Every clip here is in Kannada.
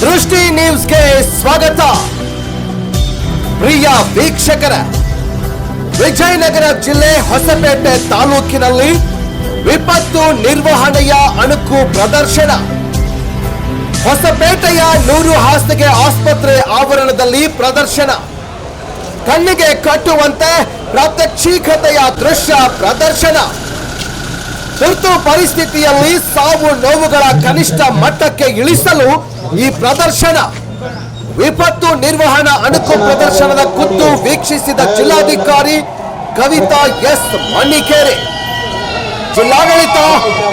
ದೃಷ್ಟಿ ನ್ಯೂಸ್ಗೆ ಸ್ವಾಗತ. ಪ್ರಿಯ ವೀಕ್ಷಕರ, ವಿಜಯನಗರ ಜಿಲ್ಲೆ ಹೊಸಪೇಟೆ ತಾಲೂಕಿನಲ್ಲಿ ವಿಪತ್ತು ನಿರ್ವಹಣೆಯ ಅಣುಕು ಪ್ರದರ್ಶನ. ಹೊಸಪೇಟೆಯ ನೂರು ಹಾಸಿಗೆ ಆಸ್ಪತ್ರೆ ಆವರಣದಲ್ಲಿ ಪ್ರದರ್ಶನ. ಕಣ್ಣಿಗೆ ಕಟ್ಟುವಂತೆ ಪ್ರಾತ್ಯಕ್ಷಿಕತೆಯ ದೃಶ್ಯ ಪ್ರದರ್ಶನ. ತುರ್ತು ಪರಿಸ್ಥಿತಿಯಲ್ಲಿ ಸಾವು ನೋವುಗಳ ಕನಿಷ್ಠ ಮಟ್ಟಕ್ಕೆ ಇಳಿಸಲು ಈ ಪ್ರದರ್ಶನ. ವಿಪತ್ತು ನಿರ್ವಹಣಾ ಅಣುಕು ಪ್ರದರ್ಶನದ ಖುದ್ದು ವೀಕ್ಷಿಸಿದ ಜಿಲ್ಲಾಧಿಕಾರಿ ಕವಿತಾ ಎಸ್ ಮಣ್ಣಿಕೇರಿ, ಜಿಲ್ಲಾಡಳಿತ,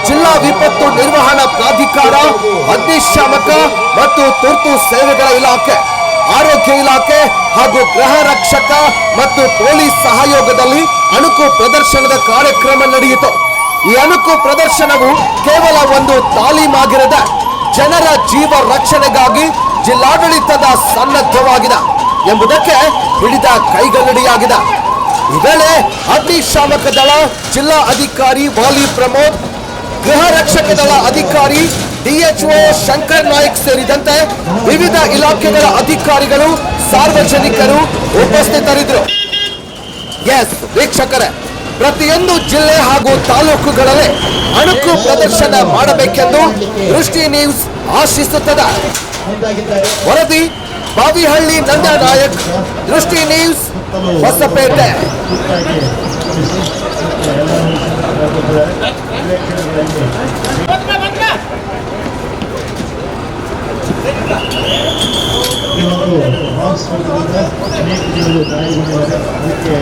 ಜಿಲ್ಲಾ ವಿಪತ್ತು ನಿರ್ವಹಣಾ ಪ್ರಾಧಿಕಾರ, ಅಗ್ನಿಶಾಮಕ ಮತ್ತು ತುರ್ತು ಸೇವೆಗಳ ಇಲಾಖೆ, ಆರೋಗ್ಯ ಇಲಾಖೆ ಹಾಗೂ ಗೃಹ ರಕ್ಷಕ ಮತ್ತು ಪೊಲೀಸ್ ಸಹಯೋಗದಲ್ಲಿ ಅಣುಕು ಪ್ರದರ್ಶನದ ಕಾರ್ಯಕ್ರಮ ನಡೆಯಿತು. ಈ ಅಣುಕು ಪ್ರದರ್ಶನವು ಕೇವಲ ಒಂದು ತಾಲೀಮಾಗಿರದ ಜನರ ಜೀವ ರಕ್ಷಣೆಗಾಗಿ ಜಿಲ್ಲಾಡಳಿತದ ಸನ್ನದ್ಧವಾಗಿದೆ ಎಂಬುದಕ್ಕೆ ಹಿಡಿದ ಕೈಗನ್ನಡಿಯಾಗಿದೆ. ಈ ವೇಳೆ ಅಗ್ನಿಶಾಮಕ ದಳ ಜಿಲ್ಲಾ ಅಧಿಕಾರಿ ವಾಲಿ ಪ್ರಮೋದ್, ಗೃಹ ರಕ್ಷಕ ದಳ ಅಧಿಕಾರಿ ಡಿಎಚ್ಒ ಶಂಕರ್ ನಾಯ್ಕ್ ಸೇರಿದಂತೆ ವಿವಿಧ ಇಲಾಖೆಗಳ ಅಧಿಕಾರಿಗಳು, ಸಾರ್ವಜನಿಕರು ಉಪಸ್ಥಿತರಿದ್ದರು. ಎಸ್ ವೀಕ್ಷಕರೇ, ಪ್ರತಿಯೊಂದು ಜಿಲ್ಲೆ ಹಾಗೂ ತಾಲೂಕುಗಳಲ್ಲಿ ಅಣುಕು ಪ್ರದರ್ಶನ ಮಾಡಬೇಕೆಂದು ದೃಷ್ಟಿ ನ್ಯೂಸ್ ಆಶಿಸುತ್ತದೆ. ವರದಿ ಬಾವಿಹಳ್ಳಿ ನಂದನಾಯಕ್, ದೃಷ್ಟಿ ನ್ಯೂಸ್, ಹೊಸಪೇಟೆ. ಅದಕ್ಕೆ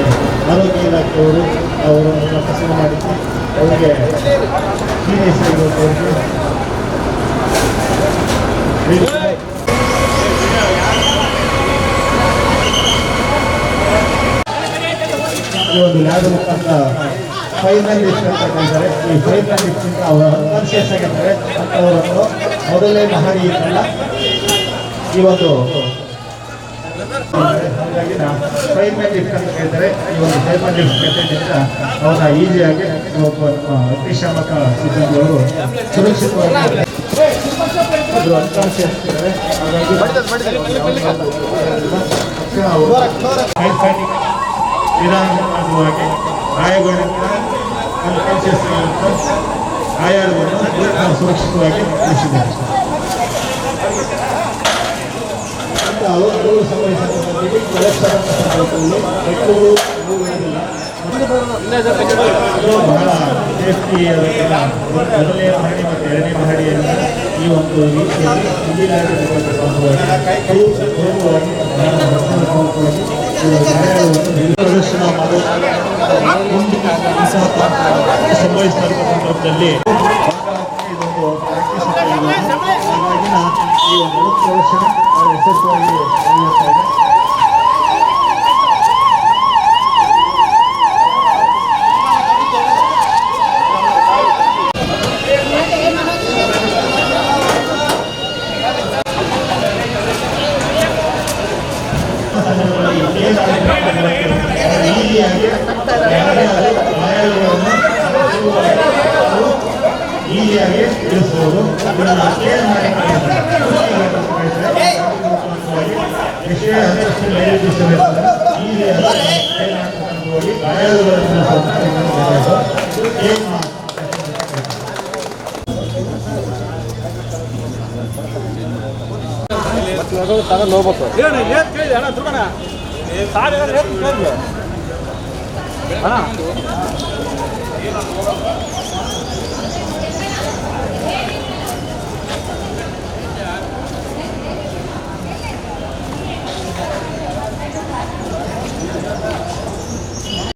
ಆರೋಗ್ಯ ಇಲಾಖೆಯವರು ಅವರನ್ನು ತಪಾಸಣೆ ಮಾಡಿದ್ದು ಅವರಿಗೆ ಸೀರಿಯಸ್ ಆಗಿರೋರಿಗೆ ಈ ಒಂದು ಲ್ಯಾಬ್ ಮುಖಾಂತರ ಫೈನಲ್ ಲಿಸ್ಟ್ ಅಂತ ಹೇಳ್ತಾರೆ. ಈ ಫೈನಲ್ ಲಿಸ್ಟಿಂದ ಅವರು ಅನ್ಕಾನ್ಶಿಯಸ್ ಆಗಿರ್ತಾರೆ ಅಂಥವರನ್ನು ಮೊದಲನೇ ಮಹಡಿಯಿಂದ ಈ ಒಂದು ಹಾಗಾಗಿ ಫೈನಲ್ ಲಿಫ್ಟ್ ಅಂತ ಹೇಳ್ತಾರೆ. ಈ ಒಂದು ಫೈನಲ್ ಲಿಫ್ಟ್ ಮೆಥಡಿಂದ ಅವನ್ನ ಈಸಿಯಾಗಿ ಅಗ್ನಿಶಾಮಕ ಸಿಬ್ಬಂದಿಯವರು ಸುರಕ್ಷಿತವಾಗಿ ಅನ್ಕಾನ್ಶಿಯಸ್ ಇದ್ದಾರೆ. ಹಾಗಾಗಿ ಫೈಟಿಂಗ್ ನಿಧಾನವಾಗಿ ಗಾಯಗೊಂಡ ಅನ್ಕಾನ್ಶಿಯಸ್ ಗಾಯಾಳುವನ್ನು ಸುರಕ್ಷಿತವಾಗಿ ಉಳಿಸಿದ್ದಾರೆ. ಅವರು ಸಂಬಂಧಿಸಿದ ಬಹಳ ಸೇಫ್ಟಿ ಮೊದಲನೇ ಮಹಡಿ ಮತ್ತು ಎರಡನೇ ಮಹಡಿಯಲ್ಲಿ ಈ ಒಂದು ರೀತಿಯಲ್ಲಿ ಪ್ರದರ್ಶನ ಸಂಭವಿಸಿದ ಸಂದರ್ಭದಲ್ಲಿ ಇದೊಂದು ಪ್ರಾಕ್ಟೀಸ್ ಹಾಗಾಗಿನ ಈ ಒಂದು ಪ್ರದರ್ಶನ ಯಶಸ್ವಿಯಾಗಿ ನಡೆಯುತ್ತಾ ಇದೆ. ಈಸಿಯಾಗಿ ಇಳಿಸಬಹುದು. ವಿಷಯ ಹಂತಕ್ಕೆ ಮೇಲೆತ್ತಿಸಬೇಕು. ಈಸಿಯಾಗಿ ಗಾಯಾಳುಗಳನ್ನು ತಗೊಂಡು ಹೋಗ್ಬೇಕು. ಅಣ್ಣ